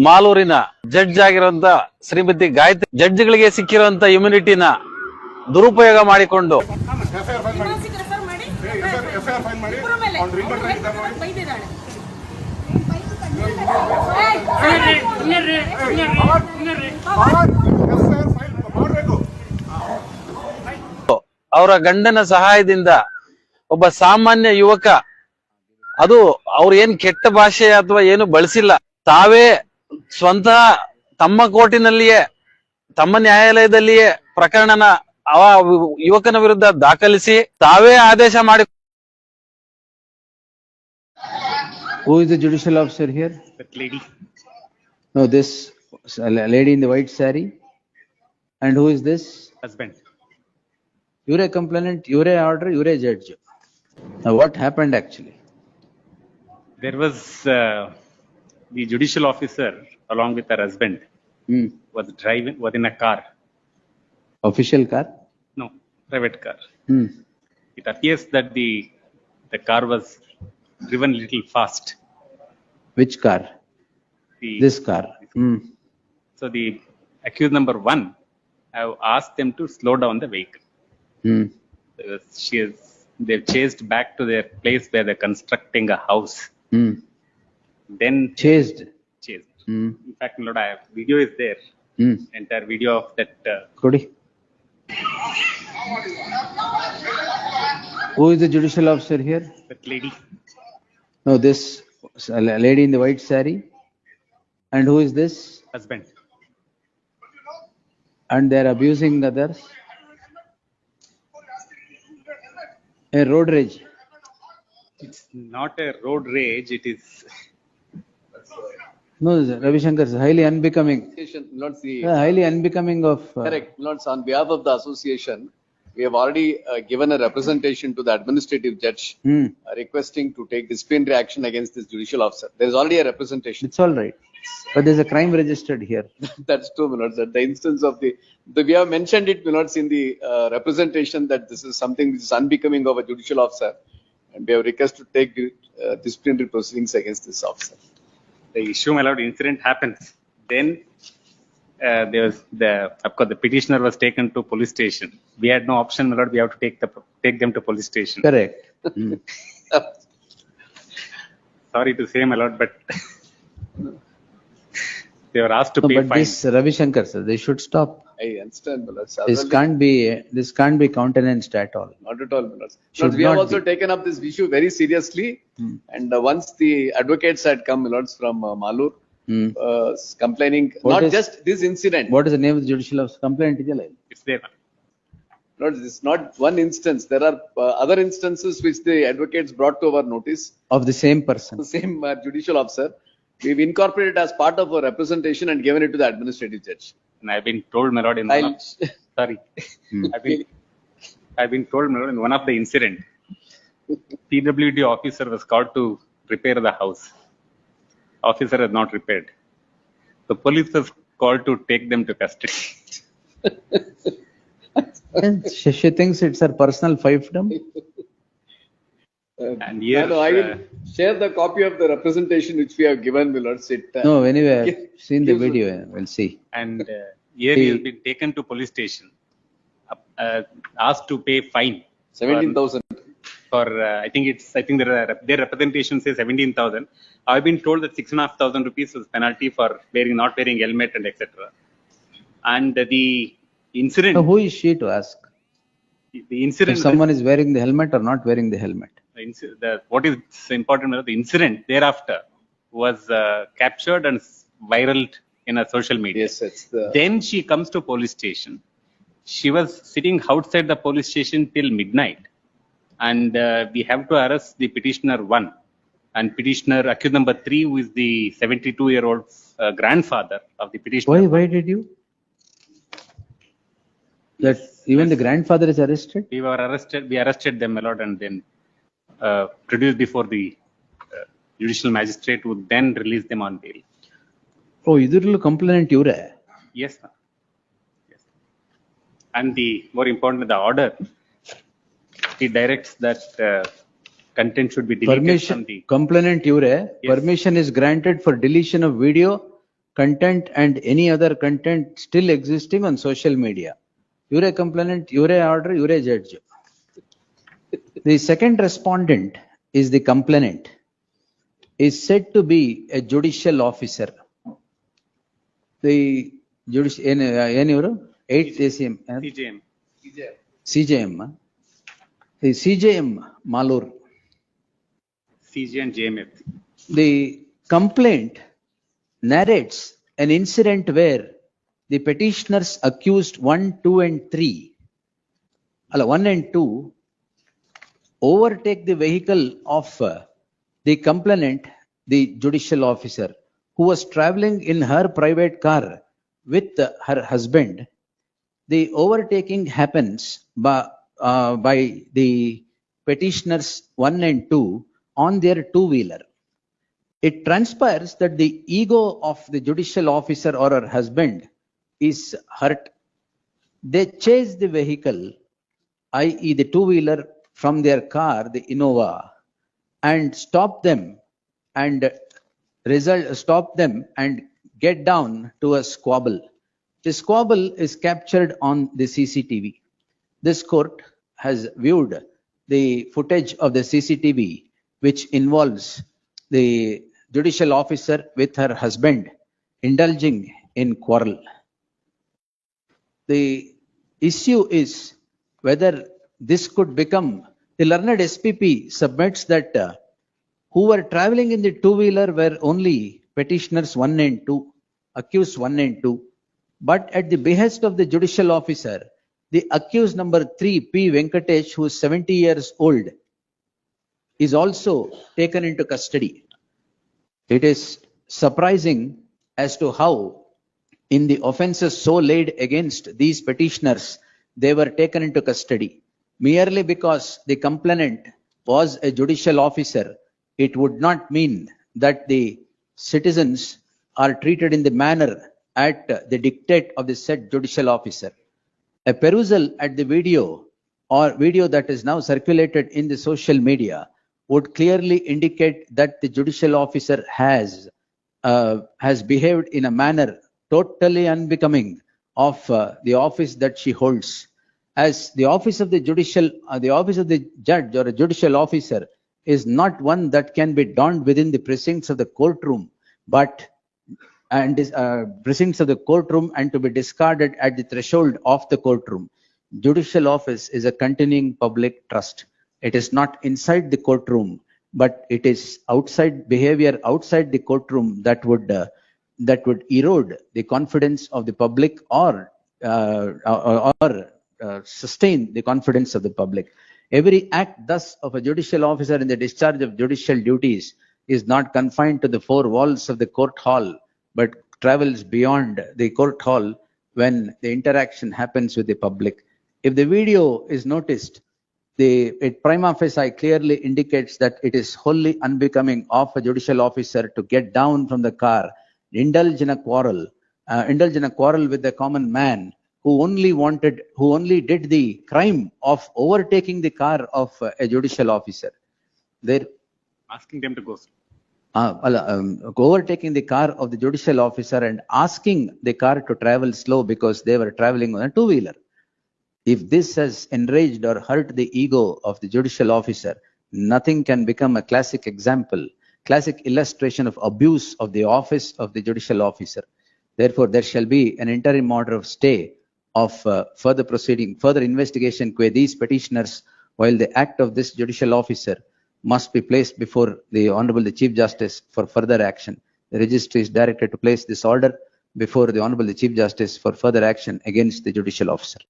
ಮಾಲೂರಿನ judge ಆಗಿರುವಂತ ಶ್ರೀಮತಿ ಗಾಯತ್ರಿ ಜಡ್ಜ್ಗಳಿಗೆ ಸಿಕ್ಕಿರುವಂತ ಇಮ್ಯುನಿಟಿನ ದುರುಪಯೋಗ ಮಾಡಿಕೊಂಡು ಅವರ ಗಂಡನ ಸಹಾಯದಿಂದ ಒಬ್ಬ ಸಾಮಾನ್ಯ ಯುವಕ, ಅದು ಅವ್ರು ಏನ್ ಕೆಟ್ಟ ಭಾಷೆ ಅಥವಾ ಏನು ಬಳಸಿಲ್ಲ, ತಾವೇ ಸ್ವಂತ ತಮ್ಮ ಕೋರ್ಟಿನಲ್ಲಿಯೇ ತಮ್ಮ ನ್ಯಾಯಾಲಯದಲ್ಲಿಯೇ ಪ್ರಕರಣನ ಆ ಯುವಕನ ವಿರುದ್ಧ ದಾಖಲಿಸಿ ತಾವೇ ಆದೇಶ ಮಾಡಿ. Who is the judicial officer here? That lady. No, this lady in the white saree. And who is this? Husband. You're a complainant, you're a order, you're a judge. Now what happened actually? There was the judicial officer along with her husband was in a car. Official car? No, private car. It appears that the car was driven a little fast. Which car? This car. So the accused number 1 have asked them to slow down the vehicle. They've chased back to their place where they're constructing a house. Then Chased. In fact, Lord, I have video is there. Entire video of that. Kodi. Who is the judicial officer here? That lady. No, this lady in the white saree. And who is this? Husband. And they are abusing others. A road rage. It's not a road rage. It is. No, Ravi Shankar is highly unbecoming. Not the Highly unbecoming of. correct. Not on behalf of the association, we have already given a representation to the administrative judge requesting to take disciplinary action against this judicial officer. There is already a representation. It's all right. But there's a crime registered here. That's true, my lords. At the instance of we have mentioned it, my lords, in the representation that this is something which is unbecoming of a judicial officer, and we have requested to take disciplinary proceedings against this officer. The issue, my lord, incident happens. Then there was of course, the petitioner was taken to police station. We had no option, my lord. We have to take them to police station. Correct. Sorry to say, my lord, but they were asked to pay But fine. this Ravi Shankar, sir, they should stop. I understand, my lords. This can't be countenanced at all. Not at all, my lords. Should We have not also taken up this issue very seriously, and once the advocates had come, my lords, from Malur, complaining not just this incident. What is the name of the judicial officer? Complaint is alive. It's there. Lord, this is not one instance. There are other instances which the advocates brought to our notice. Of the same person. The same judicial officer. We've incorporated as part of our representation and given it to the administrative judge. And I've been told, my lord, sorry. I've been told, my lord, in one of the incident, PWD officer was called to repair the house. Officer has not repaired. The police was called to take them to custody. She thinks it's her personal fiefdom. And here, I will share the copy of the representation which we have given, my lords. No, anyway, I've seen the video. We'll see. And here he has been taken to police station, asked to pay fine. 17,000. For I think their representation says 17,000. I've been told that 6,500 rupees was penalty for not wearing helmet and etc. And the incident. So who is she to ask? The incident. If someone is wearing the helmet or not wearing the helmet. What is important, the incident thereafter was captured and viral in a social media. Yes, it's Then she comes to police station. She was sitting outside the police station till midnight, and we have to arrest the petitioner 1 and petitioner accused number 3, who is the 72-year-old grandfather of the petitioner. Why did you? That even the grandfather is arrested? We arrested them, my lord, and then produced before the judicial magistrate, who then released them on bail. Oh, idurlu complainant ivre? Yes, sir. Yes. And the more important, the order, it directs that content should be deleted from Permission, the. complainant Iure, Yes. permission is granted for deletion of video, content and any other content still existing on social media. Iure complainant, Iure order, Iure judge. The second respondent is the complainant, is said to be a judicial officer. The judicial, ಏನು 8th ACM, CJM. CJM, the CJM Malur. CJ and JMF. The complaint narrates an incident where the petitioners accused 1, 2 and 3, 1 and 2 overtake the vehicle of the complainant, the judicial officer, who was traveling in her private car with her husband. The overtaking happens by the petitioners 1 and 2 on their two-wheeler. It transpires that the ego of the judicial officer or her husband is hurt. They chase the vehicle, i.e. the two-wheeler, from their car, the Innova, and stop them and get down to a squabble. The squabble is captured on the CCTV. This court has viewed the footage of the CCTV, which involves the judicial officer with her husband indulging in quarrel. The issue is whether this could become, the learned SPP submits that who were traveling in the two-wheeler were only petitioners 1 and 2, accused 1 and 2. But at the behest of the judicial officer, the accused number 3, P. Venkatesh, who is 70 years old, is also taken into custody. It is surprising as to how in the offences so laid against these petitioners, they were taken into custody. Merely because the complainant was a judicial officer, it would not mean that the citizens are treated in the manner at the dictate of the said judicial officer. A perusal at the video or video that is now circulated in the social media would clearly indicate that the judicial officer has behaved in a manner totally unbecoming of the office that she holds. As the office of the judge or a judicial officer is not one that can be donned within the precincts of the courtroom, but precincts of the courtroom and to be discarded at the threshold of the courtroom. Judicial office is a continuing public trust. It is not inside the courtroom, but it is outside behavior outside the courtroom that would erode the confidence of the public or sustain the confidence of the public. Every act thus of a judicial officer in the discharge of judicial duties is not confined to the four walls of the court hall, but travels beyond the court hall when the interaction happens with the public. If the video is noticed, it prima facie clearly indicates that it is wholly unbecoming of a judicial officer to get down from the car, indulge in a quarrel with the common man who only did the crime of overtaking the car of a judicial officer. They're Asking them to go. overtaking the car of the judicial officer and asking the car to travel slow because they were traveling on a two-wheeler. If this has enraged or hurt the ego of the judicial officer, nothing can become a classic illustration of abuse of the office of the judicial officer. Therefore, there shall be an interim order of stay of further investigation by these petitioners, while the act of this judicial officer must be placed before the Honorable the Chief Justice for further action. The registry is directed to place this order before the Honorable the Chief Justice for further action against the judicial officer.